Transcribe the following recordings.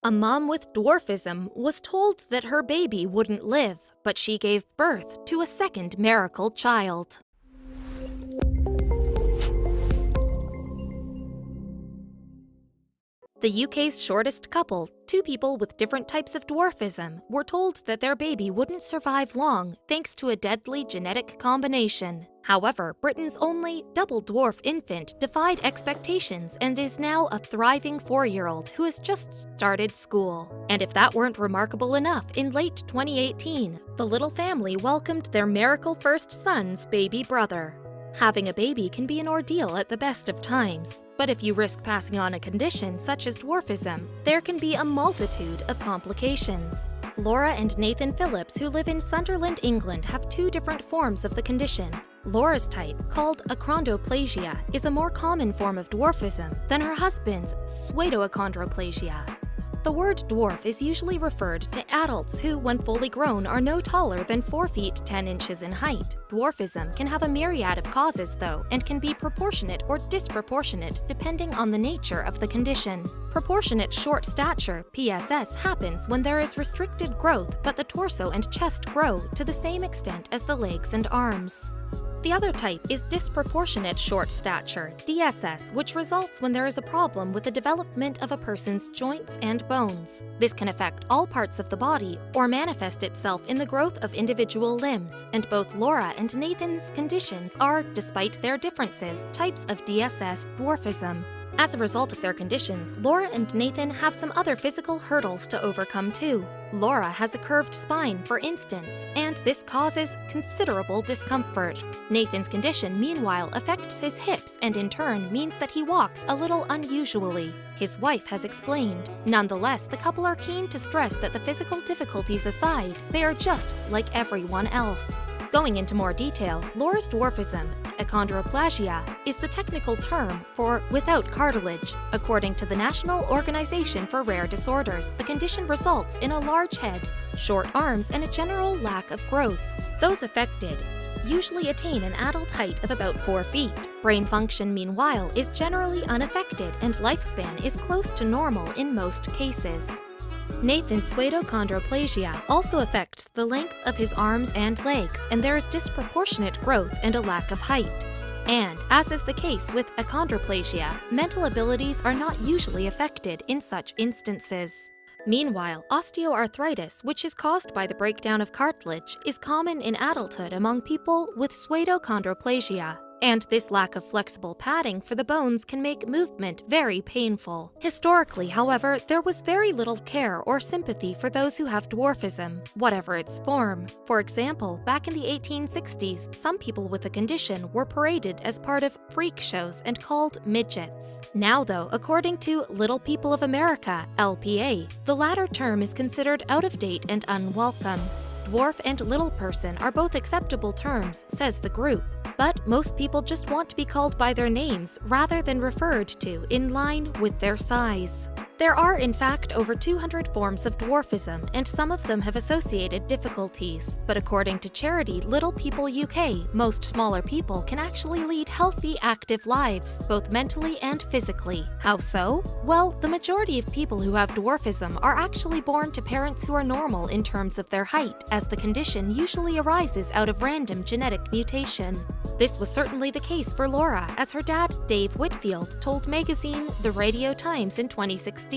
A mom with dwarfism was told that her baby wouldn't live, but she gave birth to a second miracle child. The UK's shortest couple, two people with different types of dwarfism, were told that their baby wouldn't survive long thanks to a deadly genetic combination. However, Britain's only double dwarf infant defied expectations and is now a thriving 4-year-old who has just started school. And if that weren't remarkable enough, in late 2018, the little family welcomed their miracle first son's baby brother. Having a baby can be an ordeal at the best of times, but if you risk passing on a condition such as dwarfism, there can be a multitude of complications. Laura and Nathan Phillips, who live in Sunderland, England, have two different forms of the condition. Laura's type, called achondroplasia, is a more common form of dwarfism than her husband's pseudoachondroplasia. The word dwarf is usually referred to adults who, when fully grown, are no taller than 4 feet 10 inches in height. Dwarfism can have a myriad of causes, though, and can be proportionate or disproportionate depending on the nature of the condition. Proportionate short stature, PSS, happens when there is restricted growth but the torso and chest grow to the same extent as the legs and arms. The other type is disproportionate short stature, DSS, which results when there is a problem with the development of a person's joints and bones. This can affect all parts of the body or manifest itself in the growth of individual limbs, and both Laura and Nathan's conditions are, despite their differences, types of DSS dwarfism. As a result of their conditions, Laura and Nathan have some other physical hurdles to overcome too. Laura has a curved spine, for instance, and this causes considerable discomfort. Nathan's condition, meanwhile, affects his hips and in turn means that he walks a little unusually. His wife has explained. Nonetheless, the couple are keen to stress that the physical difficulties aside, they are just like everyone else. Going into more detail, Laura's dwarfism, achondroplasia, is the technical term for without cartilage. According to the National Organization for Rare Disorders, the condition results in a large head, short arms, and a general lack of growth. Those affected usually attain an adult height of about 4 feet. Brain function, meanwhile, is generally unaffected and lifespan is close to normal in most cases. Nathan's pseudoachondroplasia also affects the length of his arms and legs, and there is disproportionate growth and a lack of height. And, as is the case with achondroplasia, mental abilities are not usually affected in such instances. Meanwhile, osteoarthritis, which is caused by the breakdown of cartilage, is common in adulthood among people with pseudoachondroplasia. And this lack of flexible padding for the bones can make movement very painful. Historically, however, there was very little care or sympathy for those who have dwarfism, whatever its form. For example, back in the 1860s, some people with the condition were paraded as part of freak shows and called midgets. Now, though, according to Little People of America, LPA, the latter term is considered out of date and unwelcome. Dwarf and little person are both acceptable terms, says the group, but most people just want to be called by their names rather than referred to in line with their size. There are, in fact, over 200 forms of dwarfism, and some of them have associated difficulties. But according to charity Little People UK, most smaller people can actually lead healthy, active lives, both mentally and physically. How so? Well, the majority of people who have dwarfism are actually born to parents who are normal in terms of their height, as the condition usually arises out of random genetic mutation. This was certainly the case for Laura, as her dad, Dave Whitfield, told magazine The Radio Times in 2016.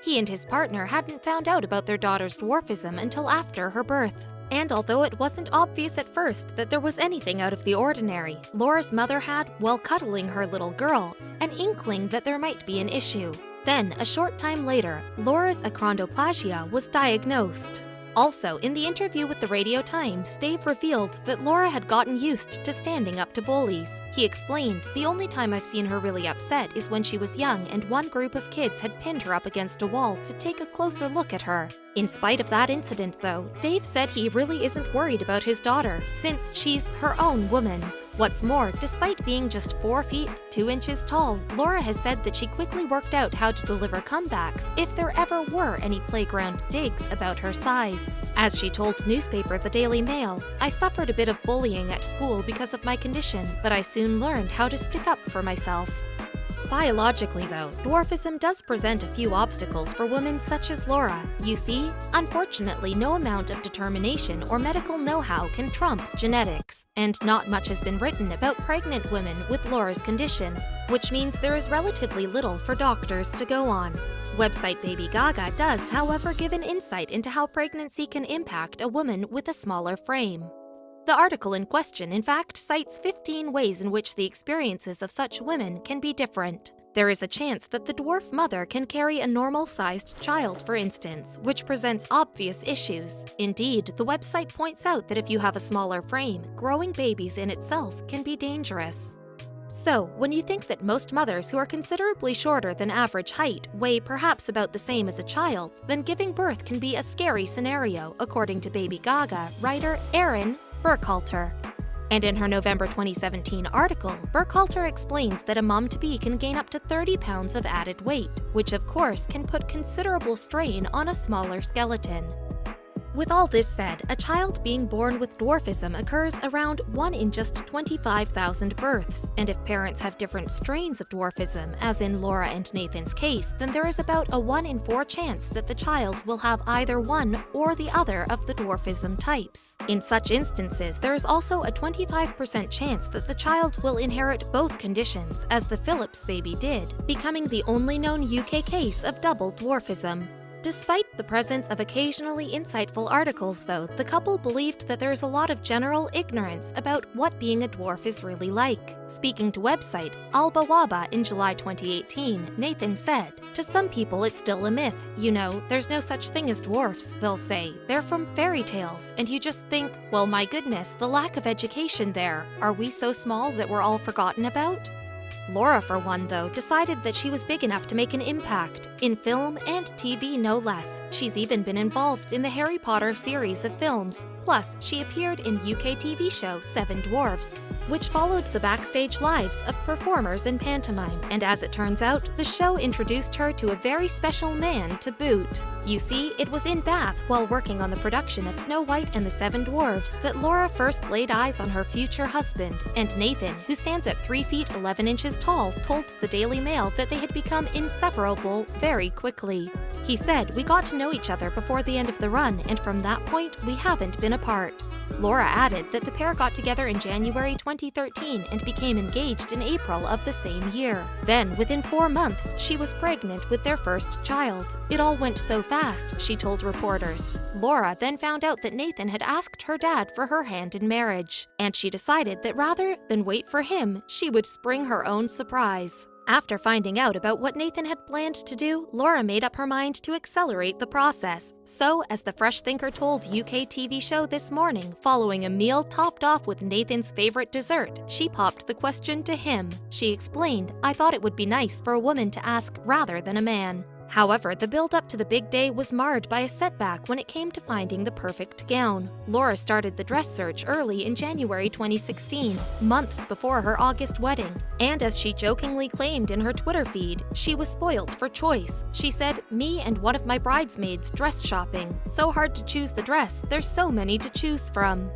He and his partner hadn't found out about their daughter's dwarfism until after her birth. And although it wasn't obvious at first that there was anything out of the ordinary, Laura's mother had, while cuddling her little girl, an inkling that there might be an issue. Then, a short time later, Laura's achondroplasia was diagnosed. Also, in the interview with the Radio Times, Dave revealed that Laura had gotten used to standing up to bullies. He explained, "The only time I've seen her really upset is when she was young and one group of kids had pinned her up against a wall to take a closer look at her." In spite of that incident, though, Dave said he really isn't worried about his daughter, since she's her own woman. What's more, despite being just 4 feet 2 inches tall, Laura has said that she quickly worked out how to deliver comebacks if there ever were any playground digs about her size. As she told newspaper The Daily Mail, "I suffered a bit of bullying at school because of my condition, but I soon learned how to stick up for myself." Biologically, though, dwarfism does present a few obstacles for women such as Laura. You see, unfortunately, no amount of determination or medical know-how can trump genetics, and not much has been written about pregnant women with Laura's condition, which means there is relatively little for doctors to go on. Website Baby Gaga does, however, give an insight into how pregnancy can impact a woman with a smaller frame. The article in question, in fact, cites 15 ways in which the experiences of such women can be different. There is a chance that the dwarf mother can carry a normal-sized child, for instance, which presents obvious issues. Indeed, the website points out that if you have a smaller frame, growing babies in itself can be dangerous. So, when you think that most mothers who are considerably shorter than average height weigh perhaps about the same as a child, then giving birth can be a scary scenario, according to Baby Gaga writer Erin Burkhalter. And in her November 2017 article, Burkhalter explains that a mom-to-be can gain up to 30 pounds of added weight, which of course can put considerable strain on a smaller skeleton. With all this said, a child being born with dwarfism occurs around 1 in just 25,000 births, and if parents have different strains of dwarfism, as in Laura and Nathan's case, then there is about a 1 in 4 chance that the child will have either one or the other of the dwarfism types. In such instances, there is also a 25% chance that the child will inherit both conditions, as the Phillips baby did, becoming the only known UK case of double dwarfism. Despite the presence of occasionally insightful articles, though, the couple believed that there is a lot of general ignorance about what being a dwarf is really like. Speaking to website Alba Waba in July 2018, Nathan said, "To some people it's still a myth. You know, there's no such thing as dwarfs, they'll say. They're from fairy tales, and you just think, well, my goodness, the lack of education there. Are we so small that we're all forgotten about?" Laura, for one, though, decided that she was big enough to make an impact, in film and TV no less. She's even been involved in the Harry Potter series of films. Plus, she appeared in UK TV show Seven Dwarfs, which followed the backstage lives of performers in pantomime, and as it turns out, the show introduced her to a very special man to boot. You see, it was in Bath while working on the production of Snow White and the Seven Dwarfs that Laura first laid eyes on her future husband, and Nathan, who stands at 3 feet 11 inches tall, told the Daily Mail that they had become inseparable very quickly. He said, "We got to know each other before the end of the run, and from that point, we haven't been apart." Laura added that the pair got together in January 2013 and became engaged in April of the same year. Then, within 4 months, she was pregnant with their first child. It all went so fast, she told reporters. Laura then found out that Nathan had asked her dad for her hand in marriage, and she decided that rather than wait for him, she would spring her own surprise. After finding out about what Nathan had planned to do, Laura made up her mind to accelerate the process. So, as the Fresh Thinker told UK TV show This Morning, following a meal topped off with Nathan's favorite dessert, she popped the question to him. She explained, "I thought it would be nice for a woman to ask rather than a man." However, the build-up to the big day was marred by a setback when it came to finding the perfect gown. Laura started the dress search early in January 2016, months before her August wedding. And as she jokingly claimed in her Twitter feed, she was spoilt for choice. She said, "Me and one of my bridesmaids dress shopping. So hard to choose the dress, there's so many to choose from."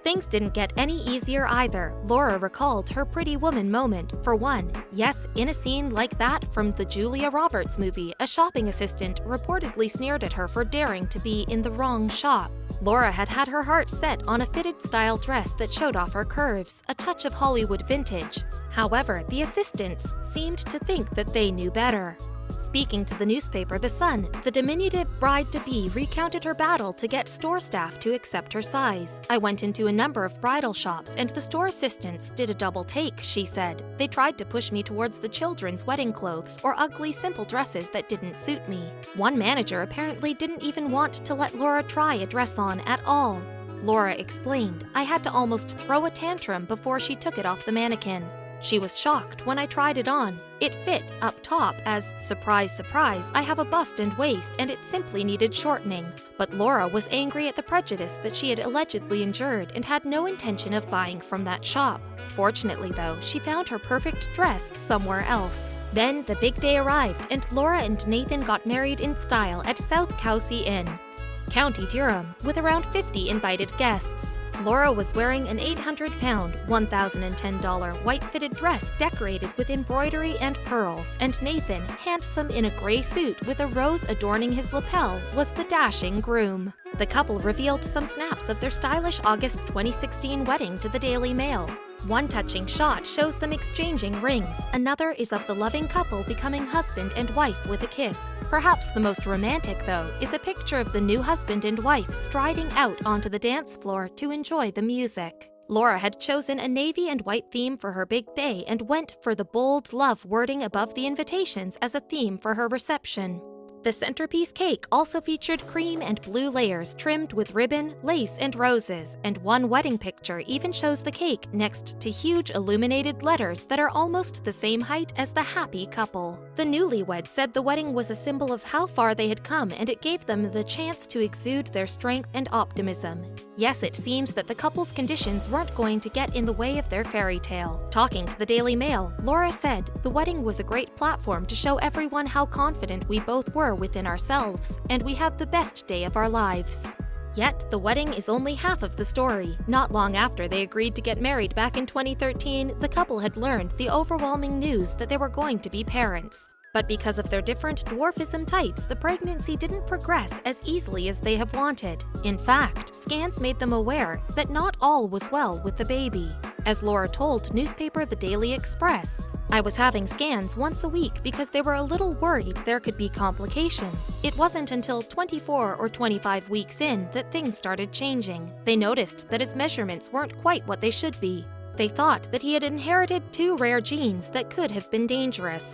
Things didn't get any easier either. Laura recalled her Pretty Woman moment. For one, yes, in a scene like that from the Julia Roberts movie, a shopping assistant reportedly sneered at her for daring to be in the wrong shop. Laura had had her heart set on a fitted style dress that showed off her curves, a touch of Hollywood vintage. However, the assistants seemed to think that they knew better. Speaking to the newspaper The Sun, the diminutive bride-to-be recounted her battle to get store staff to accept her size. "I went into a number of bridal shops and the store assistants did a double take," she said. "They tried to push me towards the children's wedding clothes or ugly simple dresses that didn't suit me. One manager apparently didn't even want to let Laura try a dress on at all." Laura explained, "I had to almost throw a tantrum before she took it off the mannequin. She was shocked when I tried it on. It fit up top as, surprise, surprise, I have a bust and waist and it simply needed shortening." But Laura was angry at the prejudice that she had allegedly endured and had no intention of buying from that shop. Fortunately, though, she found her perfect dress somewhere else. Then the big day arrived and Laura and Nathan got married in style at South Cowsey Inn, County Durham, with around 50 invited guests. Laura was wearing an 800-pound, $1,010 white-fitted dress decorated with embroidery and pearls, and Nathan, handsome in a gray suit with a rose adorning his lapel, was the dashing groom. The couple revealed some snaps of their stylish August 2016 wedding to the Daily Mail. One touching shot shows them exchanging rings. Another is of the loving couple becoming husband and wife with a kiss. Perhaps the most romantic, though, is a picture of the new husband and wife striding out onto the dance floor to enjoy the music. Laura had chosen a navy and white theme for her big day and went for the bold love wording above the invitations as a theme for her reception. The centerpiece cake also featured cream and blue layers trimmed with ribbon, lace, and roses, and one wedding picture even shows the cake next to huge illuminated letters that are almost the same height as the happy couple. The newlyweds said the wedding was a symbol of how far they had come, and it gave them the chance to exude their strength and optimism. Yes, it seems that the couple's conditions weren't going to get in the way of their fairy tale. Talking to the Daily Mail, Laura said, "The wedding was a great platform to show everyone how confident we both were within ourselves, and we had the best day of our lives." Yet, the wedding is only half of the story. Not long after they agreed to get married back in 2013, the couple had learned the overwhelming news that they were going to be parents. But because of their different dwarfism types, the pregnancy didn't progress as easily as they have wanted. In fact, scans made them aware that not all was well with the baby. As Laura told newspaper The Daily Express, "I was having scans once a week because they were a little worried there could be complications. It wasn't until 24 or 25 weeks in that things started changing. They noticed that his measurements weren't quite what they should be. They thought that he had inherited 2 rare genes that could have been dangerous."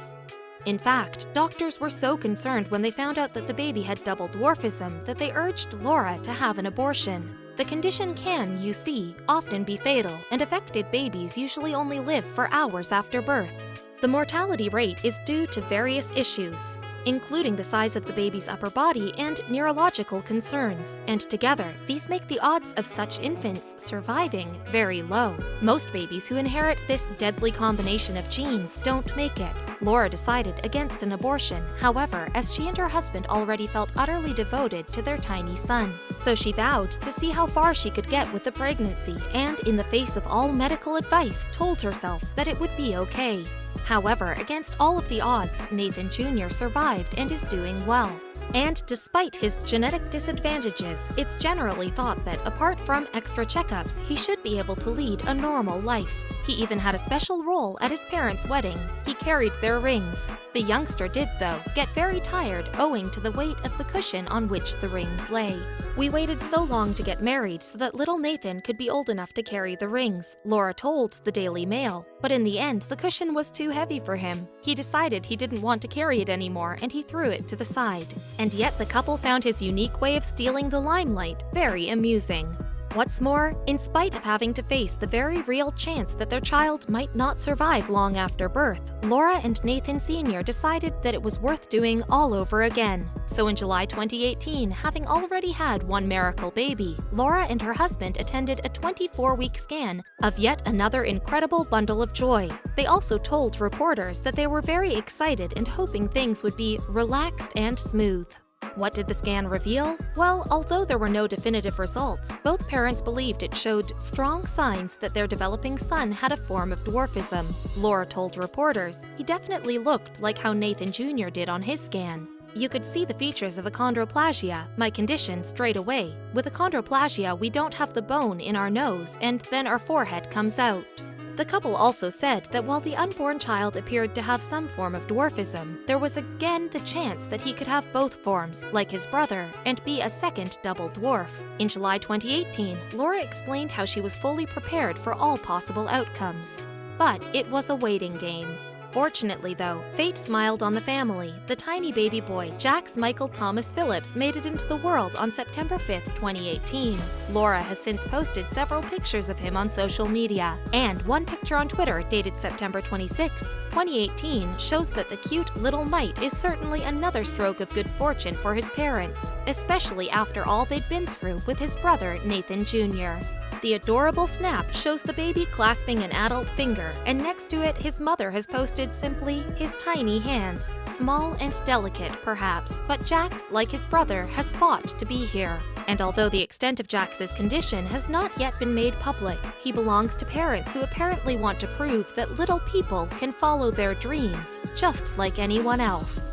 In fact, doctors were so concerned when they found out that the baby had double dwarfism that they urged Laura to have an abortion. The condition can, you see, often be fatal, and affected babies usually only live for hours after birth. The mortality rate is due to various issues, including the size of the baby's upper body and neurological concerns, and together, these make the odds of such infants surviving very low. Most babies who inherit this deadly combination of genes don't make it. Laura decided against an abortion, however, as she and her husband already felt utterly devoted to their tiny son. So she vowed to see how far she could get with the pregnancy, and in the face of all medical advice, told herself that it would be okay. However, against all of the odds, Nathan Jr. survived and is doing well. And despite his genetic disadvantages, it's generally thought that apart from extra checkups, he should be able to lead a normal life. He even had a special role at his parents' wedding. He carried their rings. The youngster did, though, get very tired owing to the weight of the cushion on which the rings lay. "We waited so long to get married so that little Nathan could be old enough to carry the rings," Laura told the Daily Mail. But in the end, the cushion was too heavy for him. He decided he didn't want to carry it anymore, and he threw it to the side. And yet the couple found his unique way of stealing the limelight very amusing. What's more, in spite of having to face the very real chance that their child might not survive long after birth, Laura and Nathan Sr. decided that it was worth doing all over again. So in July 2018, having already had one miracle baby, Laura and her husband attended a 24-week scan of yet another incredible bundle of joy. They also told reporters that they were very excited and hoping things would be relaxed and smooth. What did the scan reveal? Well, although there were no definitive results, both parents believed it showed strong signs that their developing son had a form of dwarfism. Laura told reporters, "He definitely looked like how Nathan Jr. did on his scan. You could see the features of achondroplasia, my condition, straight away. With achondroplasia, we don't have the bone in our nose, and then our forehead comes out." The couple also said that while the unborn child appeared to have some form of dwarfism, there was again the chance that he could have both forms, like his brother, and be a second double dwarf. In July 2018, Laura explained how she was fully prepared for all possible outcomes. But it was a waiting game. Fortunately, though, fate smiled on the family. The tiny baby boy, Jax Michael Thomas Phillips, made it into the world on September 5, 2018. Laura has since posted several pictures of him on social media, and one picture on Twitter dated September 26, 2018 shows that the cute little mite is certainly another stroke of good fortune for his parents, especially after all they'd been through with his brother, Nathan Jr. The adorable snap shows the baby clasping an adult finger, and next to it, his mother has posted simply, "his tiny hands." Small and delicate, perhaps, but Jax, like his brother, has fought to be here. And although the extent of Jax's condition has not yet been made public, he belongs to parents who apparently want to prove that little people can follow their dreams, just like anyone else.